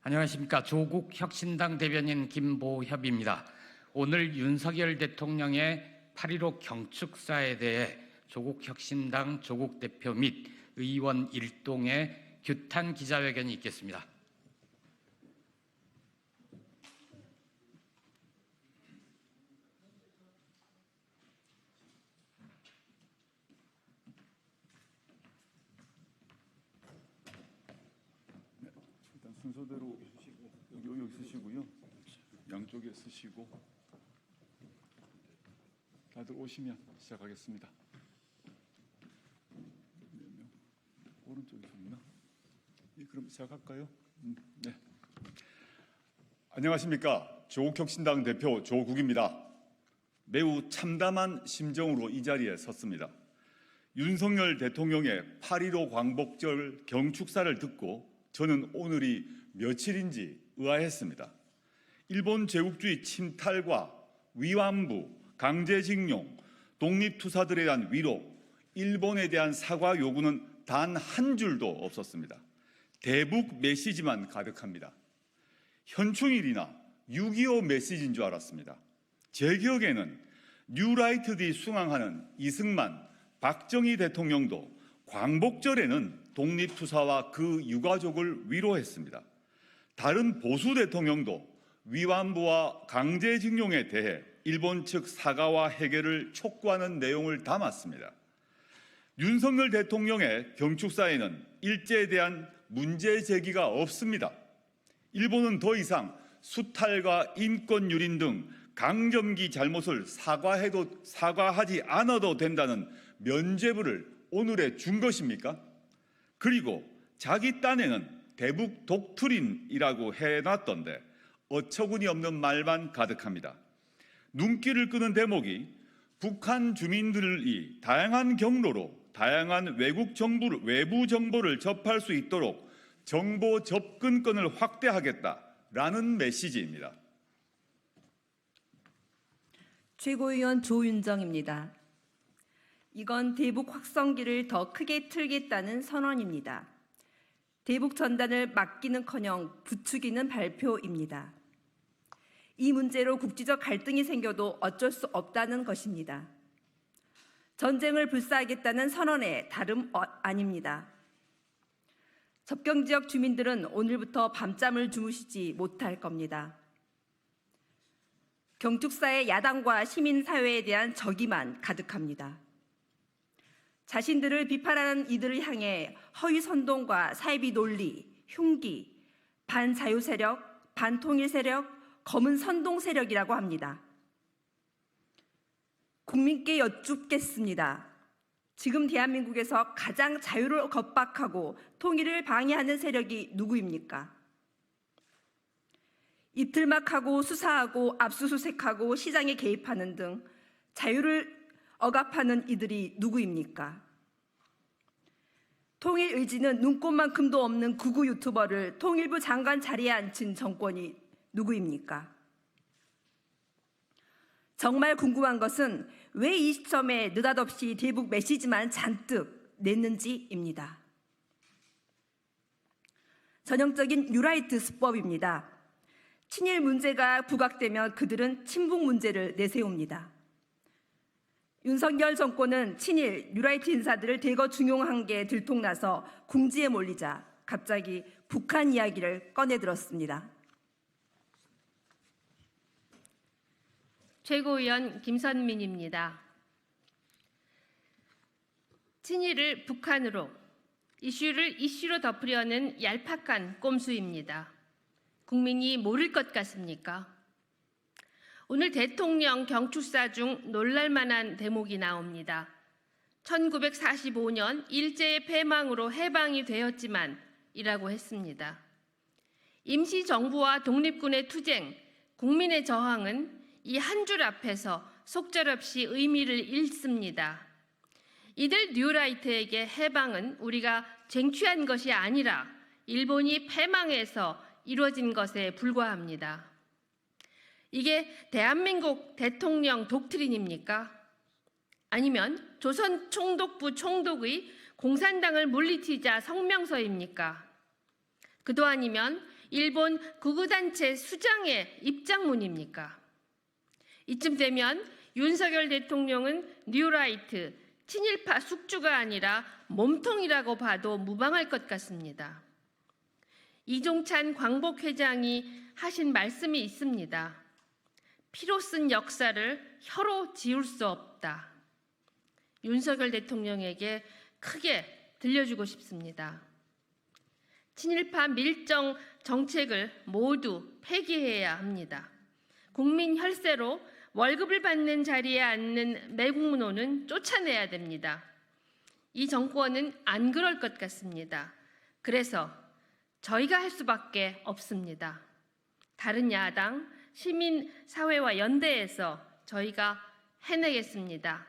안녕하십니까. 조국 혁신당 대변인 김보협입니다. 오늘 윤석열 대통령의 8.15 경축사에 대해 조국 혁신당 조국 대표 및 의원 일동의 규탄 기자회견이 있겠습니다. 일단 순서대로 여기 쓰시고요. 양쪽에 쓰시고 다들 오시면 시작하겠습니다. 오른쪽에 있나? 예, 그럼 시작할까요? 네. 안녕하십니까. 조국혁신당 대표 조국입니다. 매우 참담한 심정으로 이 자리에 섰습니다. 윤석열 대통령의 8.15 광복절 경축사를 듣고 저는 오늘이 며칠인지 의아했습니다. 일본 제국주의 침탈과 위안부, 강제징용, 독립투사들에 대한 위로, 일본에 대한 사과 요구는 단 한 줄도 없었습니다. 대북 메시지만 가득합니다. 현충일이나 6.25 메시지인 줄 알았습니다. 제 기억에는 뉴라이트디 숭앙하는 이승만, 박정희 대통령도 광복절에는 독립투사와 그 유가족을 위로했습니다. 다른 보수 대통령도 위안부와 강제징용에 대해 일본 측 사과와 해결을 촉구하는 내용을 담았습니다. 윤석열 대통령의 경축사에는 일제에 대한 문제 제기가 없습니다. 일본은 더 이상 수탈과 인권 유린 등 강점기 잘못을 사과하지 않아도 된다는 면죄부를 오늘에 준 것입니까? 그리고 자기 딴에는 대북 독트린이라고 해놨던데 어처구니 없는 말만 가득합니다. 눈길을 끄는 대목이 북한 주민들이 다양한 경로로 다양한 외부 정보를 접할 수 있도록 정보 접근권을 확대하겠다라는 메시지입니다. 최고위원 조윤정입니다. 이건 대북 확성기를 더 크게 틀겠다는 선언입니다. 대북 전단을 막기는커녕 부추기는 발표입니다. 이 문제로 국지적 갈등이 생겨도 어쩔 수 없다는 것입니다. 전쟁을 불사하겠다는 선언의 다름 아닙니다. 접경지역 주민들은 오늘부터 밤잠을 주무시지 못할 겁니다. 경축사의 야당과 시민사회에 대한 적의만 가득합니다. 자신들을 비판하는 이들을 향해 허위 선동과 사이비 논리, 흉기, 반자유 세력, 반통일 세력, 검은 선동 세력이라고 합니다. 국민께 여쭙겠습니다. 지금 대한민국에서 가장 자유를 겁박하고 통일을 방해하는 세력이 누구입니까? 입틀막하고 수사하고 압수수색하고 시장에 개입하는 등 자유를 억압하는 이들이 누구입니까? 통일 의지는 눈꼽만큼도 없는 극우 유튜버를 통일부 장관 자리에 앉힌 정권이 누구입니까? 정말 궁금한 것은 왜 이 시점에 느닷없이 대북 메시지만 잔뜩 냈는지입니다. 전형적인 뉴라이트 수법입니다. 친일 문제가 부각되면 그들은 친북 문제를 내세웁니다. 윤석열 정권은 친일 뉴라이트 인사들을 대거 중용한 게 들통나서 궁지에 몰리자 갑자기 북한 이야기를 꺼내들었습니다. 최고위원 김선민입니다. 친일을 북한으로, 이슈를 이슈로 덮으려는 얄팍한 꼼수입니다. 국민이 모를 것 같습니까? 오늘 대통령 경축사 중 놀랄만한 대목이 나옵니다. 1945년 일제의 패망으로 해방이 되었지만 이라고 했습니다. 임시정부와 독립군의 투쟁, 국민의 저항은 이 한 줄 앞에서 속절없이 의미를 잃습니다. 이들 뉴라이트에게 해방은 우리가 쟁취한 것이 아니라 일본이 패망해서 이루어진 것에 불과합니다. 이게 대한민국 대통령 독트린입니까? 아니면 조선 총독부 총독의 공산당을 물리치자 성명서입니까? 그도 아니면 일본 극우단체 수장의 입장문입니까? 이쯤 되면 윤석열 대통령은 뉴라이트, 친일파 숙주가 아니라 몸통이라고 봐도 무방할 것 같습니다. 이종찬 광복회장이 하신 말씀이 있습니다. 피로 쓴 역사를 혀로 지울 수 없다. 윤석열 대통령에게 크게 들려주고 싶습니다. 친일파 밀정 정책을 모두 폐기해야 합니다. 국민 혈세로 월급을 받는 자리에 앉는 매국노는 쫓아내야 됩니다. 이 정권은 안 그럴 것 같습니다. 그래서 저희가 할 수밖에 없습니다. 다른 야당, 시민사회와 연대해서 저희가 해내겠습니다.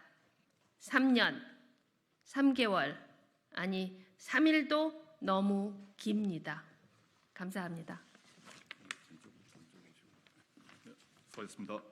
3년, 3개월, 아니 3일도 너무 깁니다. 감사합니다. 수고하셨습니다.